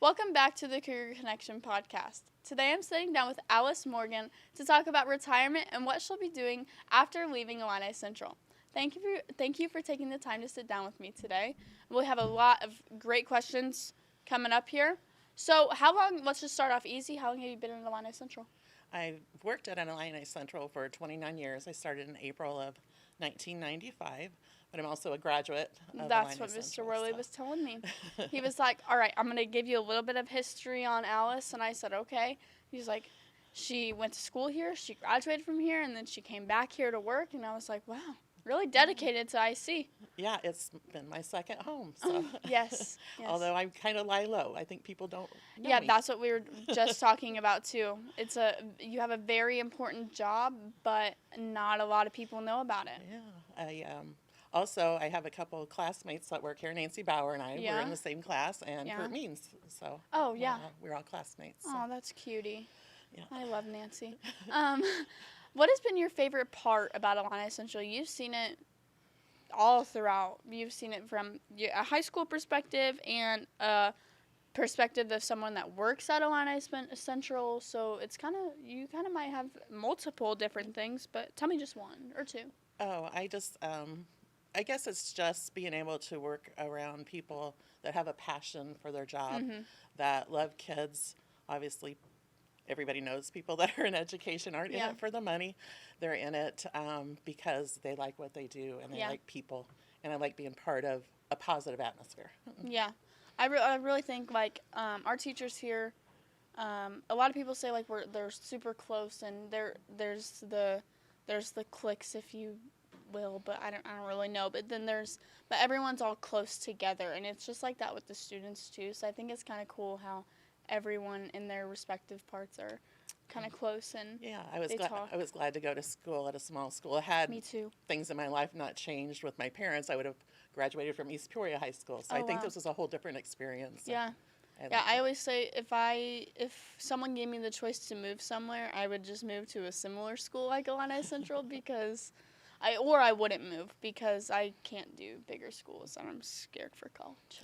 Welcome back to the Cougar Connection podcast. Today I'm sitting down with Alice Morgan to talk about retirement and what she'll be doing after leaving Illini Central. Thank you for taking the time to sit down with me today. We have a lot of great questions coming up here. So let's just start off easy. How long have you been in Illini Central? I've worked at Illini Central for 29 years. I started in April of 1995, but I'm also a graduate of That's Illini what Mr. Central, Worley so. was telling me. He was like, all right, I'm going to give you a little bit of history on Alice. And I said, okay. He's like, she went to school here, she graduated from here, and then she came back here to work. And I was like, wow, really dedicated to IC. Yeah, it's been my second home. So. Yes. Although I kind of lie low. I think people don't know Yeah, me. that's what we were just talking about, too. You have a very important job, but not a lot of people know about it. Yeah, I have a couple of classmates that work here. Nancy Bauer and I were in the same class, and Kurt Means. So oh, yeah. We're all classmates. So. Oh, that's cutie. Yeah. I love Nancy. What has been your favorite part about Illini Central? You've seen it all throughout. You've seen it from a high school perspective and a perspective of someone that works at Illini Central. So you kind of might have multiple different things, but tell me just one or two. Oh, I guess it's just being able to work around people that have a passion for their job, that love kids. Obviously, everybody knows people that are in education aren't in it for the money. They're in it because they like what they do and they like people. And I like being part of a positive atmosphere. Yeah. I really think, our teachers here, a lot of people say, they're super close, and there's the cliques, if you will, but I don't really know. But everyone's all close together, and it's just like that with the students, too. So I think it's kind of cool how everyone in their respective parts are kind of close, and I was glad to go to school at a small school. I had me too. Things in my life not changed with my parents, I would have graduated from East Peoria High School. So I think this was a whole different experience. I always say if someone gave me the choice to move somewhere, I would just move to a similar school like Illini Central because I wouldn't move because I can't do bigger schools and I'm scared for college.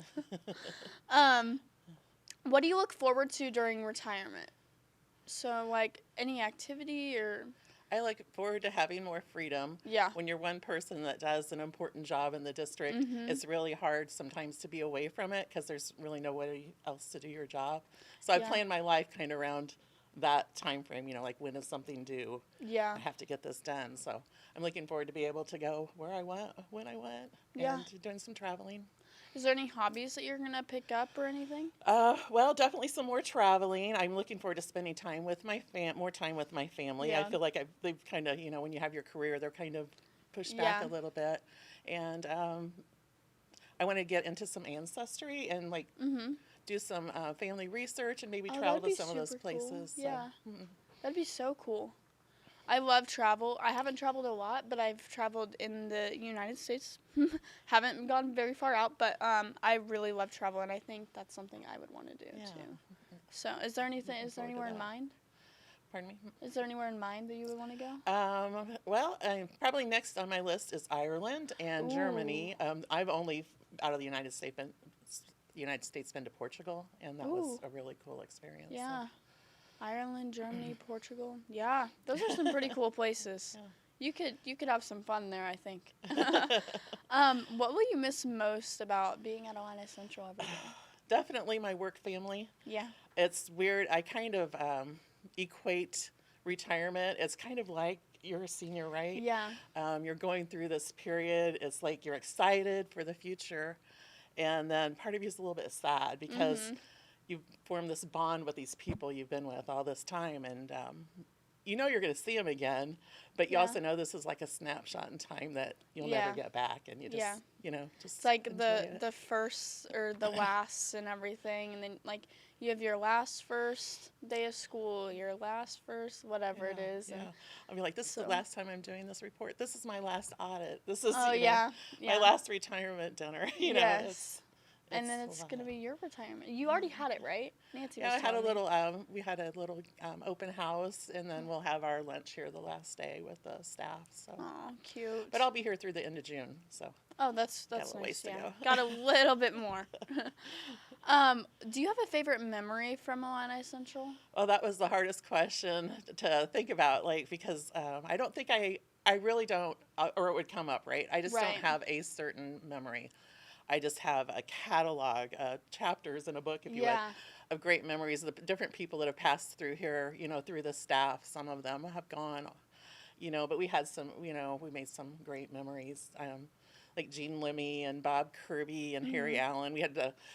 What do you look forward to during retirement? So, any activity or... I look forward to having more freedom. Yeah. When you're one person that does an important job in the district, it's really hard sometimes to be away from it because there's really nobody else to do your job. So I plan my life kind of around that time frame, when is something due? Yeah. I have to get this done. So I'm looking forward to be able to go where I want, when I want, and doing some traveling. Is there any hobbies that you're going to pick up or anything? Well, definitely some more traveling. I'm looking forward to spending time with more time with my family. Yeah. I feel like they've kind of, when you have your career, they're kind of pushed back a little bit. And I want to get into some ancestry and do some family research and maybe travel to some of those places. Cool. Yeah, that'd be so cool. I love travel. I haven't traveled a lot, but I've traveled in the United States. Haven't gone very far out, but I really love travel, and I think that's something I would want to do too. So, is there anywhere in mind? Pardon me? Is there anywhere in mind that you would want to go? Well, probably next on my list is Ireland and Germany. I've only out of the United States been to Portugal, and that was a really cool experience. Yeah. So. Ireland, Germany, Portugal. Yeah, those are some pretty cool places. Yeah. You could have some fun there, I think. What will you miss most about being at Illini Central every day? Definitely my work family. Yeah. It's weird. I kind of equate retirement. It's kind of like you're a senior, right? Yeah. You're going through this period. It's like you're excited for the future, and then part of you is a little bit sad because you form this bond with these people you've been with all this time, and you're going to see them again, but you also know this is like a snapshot in time that you'll never get back, and you just, just it's like the first or the last and everything, and then you have your first day of school, your first whatever it is. Yeah. I'll be like, this is the last time I'm doing this report. This is my last audit. This is my last retirement dinner. Yes. And then it's going to be your retirement. You already had it, right? Nancy was I had we had a little open house, and then we'll have our lunch here the last day with the staff. So. Oh, cute. But I'll be here through the end of June, so. Oh, that's got a nice. ways to go. Got a little bit more. Do you have a favorite memory from Illini Central? Oh, that was the hardest question to think about, like, because I don't think I really don't, or it would come up, right? I just don't Right. have a certain memory. I just have a catalog, chapters in a book, if you would, Yeah. of great memories of the different people that have passed through here, through the staff. Some of them have gone, but we had some, we made some great memories. Like Jean Lemmy and Bob Kirby and Harry Allen.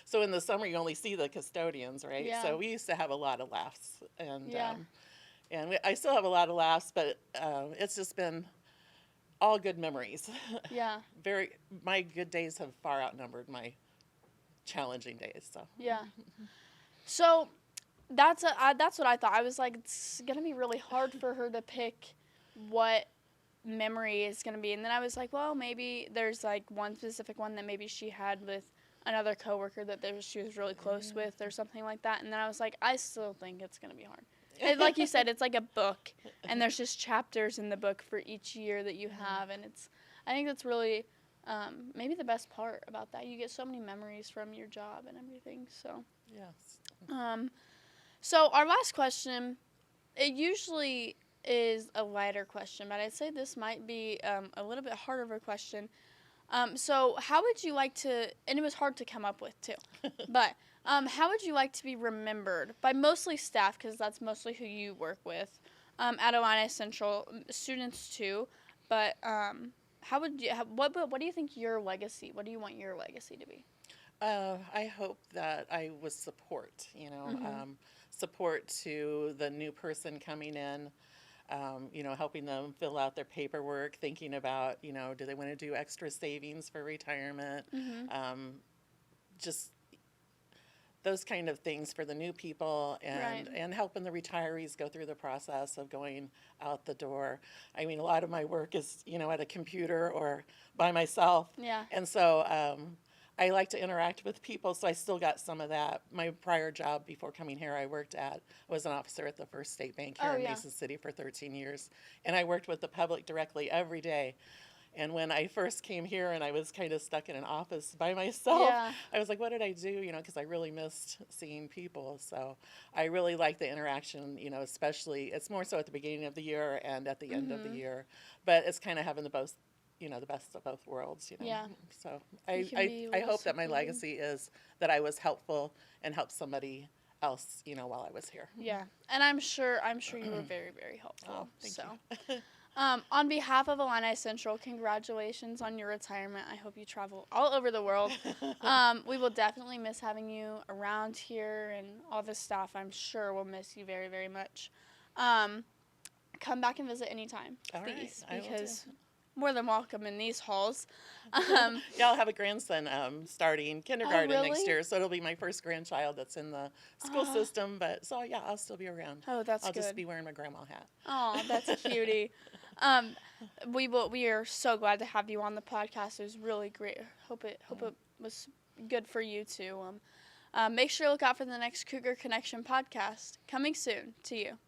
So in the summer you only see the custodians, right? Yeah. So we used to have a lot of laughs, and Yeah. I still have a lot of laughs, but it's just been all good memories. Yeah. My good days have far outnumbered my challenging days. So Yeah. So that's what I thought. I was like, it's gonna be really hard for her to pick what memory is gonna be, and then I was like, well, maybe there's like one specific one that maybe she had with another coworker that she was really close with, or something like that. And then I was like, I still think it's gonna be hard. And like you said, it's like a book, and there's just chapters in the book for each year that you have, and I think that's really maybe the best part about that. You get so many memories from your job and everything. So yes. So our last question, it usually is a lighter question, but I'd say this might be a little bit harder of a question. So how would you like to, and it was hard to come up with too, but how would you like to be remembered by mostly staff, because that's mostly who you work with, at Illini Central, students too, but what do you think your legacy, what do you want your legacy to be? I hope that I was support, support to the new person coming in, helping them fill out their paperwork, thinking about, do they want to do extra savings for retirement? Just those kind of things for the new people, and helping the retirees go through the process of going out the door. I mean, a lot of my work is, at a computer or by myself. Yeah. And so I like to interact with people, so I still got some of that. My prior job before coming here, I was an officer at the First State Bank here in Mason City for 13 years. And I worked with the public directly every day. And when I first came here and I was kind of stuck in an office by myself, I was like, what did I do? Because I really missed seeing people. So I really like the interaction, especially, it's more so at the beginning of the year and at the end of the year. But it's kind of having the best of both worlds, Yeah. So I hope that my legacy is that I was helpful and helped somebody else, while I was here. Yeah. And I'm sure you were very, very helpful. Oh, thank you. On behalf of Illini Central, congratulations on your retirement. I hope you travel all over the world. We will definitely miss having you around here, and all the staff, I'm sure, will miss you very, very much. Come back and visit anytime, please, because more than welcome in these halls. Yeah, I'll have a grandson starting kindergarten next really? year, so it'll be my first grandchild that's in the school system. But so yeah, I'll still be around. Oh, that's I'll good. just be wearing my grandma hat. Oh, that's a cutie. We are so glad to have you on the podcast. It was really great. Hope it was good for you too. Make sure to look out for the next Cougar Connection podcast coming soon to you.